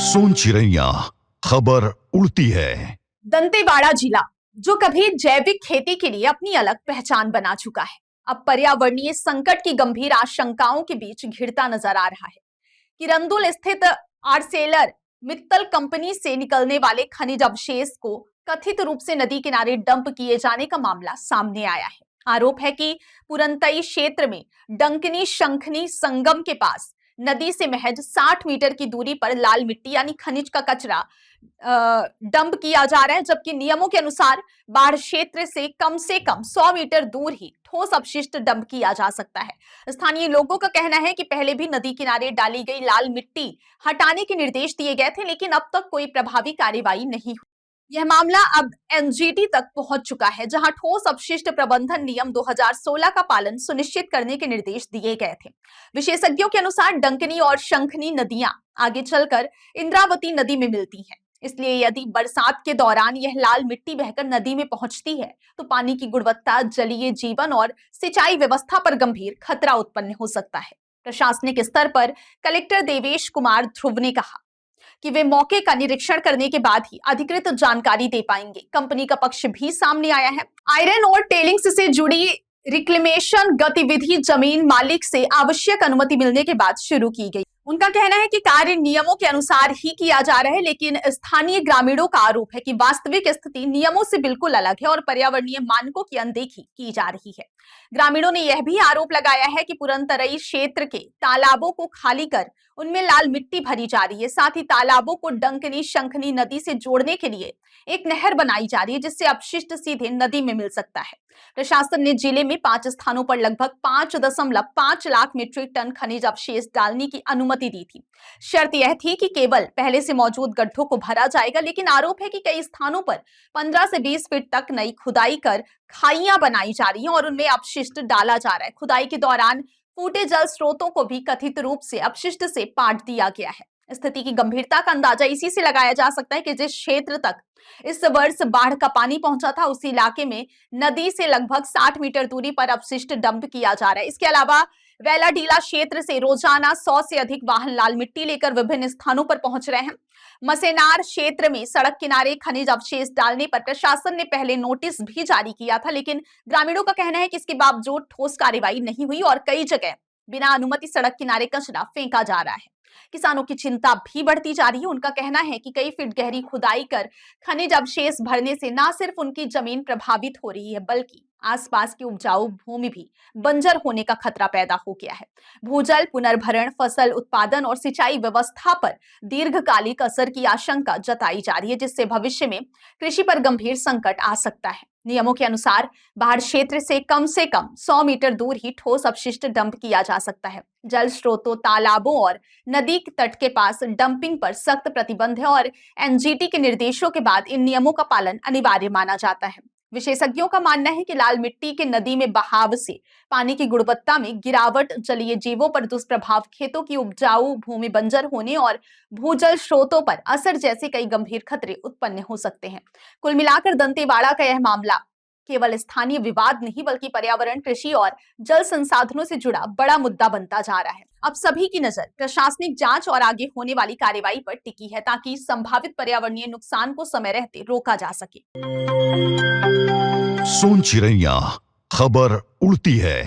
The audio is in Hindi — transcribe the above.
सोन चिड़ैया खबर उड़ती है। दंतेवाड़ा जिला जो कभी जैविक खेती के लिए अपनी अलग पहचान बना चुका है, अब पर्यावरणीय संकट की गंभीर आशंकाओं के बीच घिरता नजर आ रहा है। किरंदुल स्थित आर्सेलर मित्तल कंपनी से निकलने वाले खनिज अवशेष को कथित रूप से नदी किनारे डंप किए जाने का मामला सामने आया है। आरोप है कि पुरंतई क्षेत्र में डंकनी शंखनी संगम के पास नदी से महज 60 मीटर की दूरी पर लाल मिट्टी यानी खनिज का कचरा डंप किया जा रहा है, जबकि नियमों के अनुसार बाढ़ क्षेत्र से कम 100 मीटर दूर ही ठोस अपशिष्ट डंप किया जा सकता है। स्थानीय लोगों का कहना है कि पहले भी नदी किनारे डाली गई लाल मिट्टी हटाने के निर्देश दिए गए थे, लेकिन अब तक कोई प्रभावी कार्रवाई नहीं हुई। यह मामला अब एनजीटी तक पहुंच चुका है, जहां ठोस अपशिष्ट प्रबंधन नियम 2016 का पालन सुनिश्चित करने के निर्देश दिए गए थे। विशेषज्ञों के अनुसार डंकनी और शंखनी नदियां आगे चलकर इंद्रावती नदी में मिलती हैं। इसलिए यदि बरसात के दौरान यह लाल मिट्टी बहकर नदी में पहुंचती है तो पानी की गुणवत्ता, जलीय जीवन और सिंचाई व्यवस्था पर गंभीर खतरा उत्पन्न हो सकता है। प्रशासनिक स्तर पर कलेक्टर देवेश कुमार ध्रुव ने कहा कि वे मौके का निरीक्षण करने के बाद ही अधिकृत जानकारी दे पाएंगे। कंपनी का पक्ष भी सामने आया है। आयरन और टेलिंग्स से जुड़ी रिक्लेमेशन गतिविधि जमीन मालिक से आवश्यक अनुमति मिलने के बाद शुरू की गई। उनका कहना है कि कार्य नियमों के अनुसार ही किया जा रहा है, लेकिन स्थानीय ग्रामीणों का आरोप है कि वास्तविक स्थिति नियमों से बिल्कुल अलग है और पर्यावरणीय मानकों की अनदेखी की जा रही है। ग्रामीणों ने यह भी आरोप लगाया है कि पुरंतरई क्षेत्र के तालाबों को खाली कर उनमें लाल मिट्टी भरी जा रही है। साथ ही तालाबों को डंकनी शंखनी नदी से जोड़ने के लिए एक नहर बनाई जा रही है, जिससे अपशिष्ट सीधे नदी में मिल सकता है। प्रशासन ने जिले में 5 स्थानों पर लगभग 5.5 लाख मीट्रिक टन खनिज अवशेष डालने की अनुमति दी थी। शर्त यह थी कि केवल पहले से मौजूद गड्ढों को भरा जाएगा, लेकिन आरोप है कि कई स्थानों पर 15 से 20 फीट तक नई खुदाई कर खाइयां बनाई जा रही हैं और उनमें अपशिष्ट डाला जा रहा है। खुदाई के दौरान फूटे जल स्रोतों को भी कथित रूप से अपशिष्ट से पाट दिया गया है। स्थिति की गंभीरता का अंदाजा इसी से लगाया जा सकता है कि जिस क्षेत्र तक इस वर्ष बाढ़ का पानी पहुंचा था, उसी इलाके में नदी से लगभग 60 मीटर दूरी पर अपशिष्ट डंप किया जा रहा है। इसके अलावा वेलाडीला क्षेत्र से रोजाना 100 से अधिक वाहन लाल मिट्टी लेकर विभिन्न स्थानों पर पहुंच रहे हैं। मसेनार क्षेत्र में सड़क किनारे खनिज अवशेष डालने पर प्रशासन ने पहले नोटिस भी जारी किया था, लेकिन ग्रामीणों का कहना है कि इसके बावजूद ठोस कार्रवाई नहीं हुई और कई जगह बिना अनुमति सड़क किनारे कचरा फेंका जा रहा है। किसानों की चिंता भी बढ़ती जा रही है। उनका कहना है कि कई फीट गहरी खुदाई कर खनिज अवशेष भरने से न सिर्फ उनकी जमीन प्रभावित हो रही है, बल्कि आसपास की उपजाऊ भूमि भी बंजर होने का खतरा पैदा हो गया है। भूजल पुनर्भरण, फसल उत्पादन और सिंचाई व्यवस्था पर दीर्घकालिक असर की आशंका जताई जा रही है, जिससे भविष्य में कृषि पर गंभीर संकट आ सकता है। नियमों के अनुसार बाढ़ क्षेत्र से कम 100 मीटर दूर ही ठोस अपशिष्ट डंप किया जा सकता है। जल स्रोतों, तालाबों और नदी के तट के पास डंपिंग पर सख्त प्रतिबंध है और एनजीटी के निर्देशों के बाद इन नियमों का पालन अनिवार्य माना जाता है। विशेषज्ञों का मानना है कि लाल मिट्टी के नदी में बहाव से पानी की गुणवत्ता में गिरावट, जलीय जीवों पर दुष्प्रभाव, खेतों की उपजाऊ भूमि बंजर होने और भूजल स्रोतों पर असर जैसे कई गंभीर खतरे उत्पन्न हो सकते हैं। कुल मिलाकर दंतेवाड़ा का यह मामला केवल स्थानीय विवाद नहीं, बल्कि पर्यावरण, कृषि और जल संसाधनों से जुड़ा बड़ा मुद्दा बनता जा रहा है। अब सभी की नजर प्रशासनिक जांच और आगे होने वाली कार्रवाई पर टिकी है, ताकि संभावित पर्यावरणीय नुकसान को समय रहते रोका जा सके। सोन चिड़ैया खबर उड़ती है।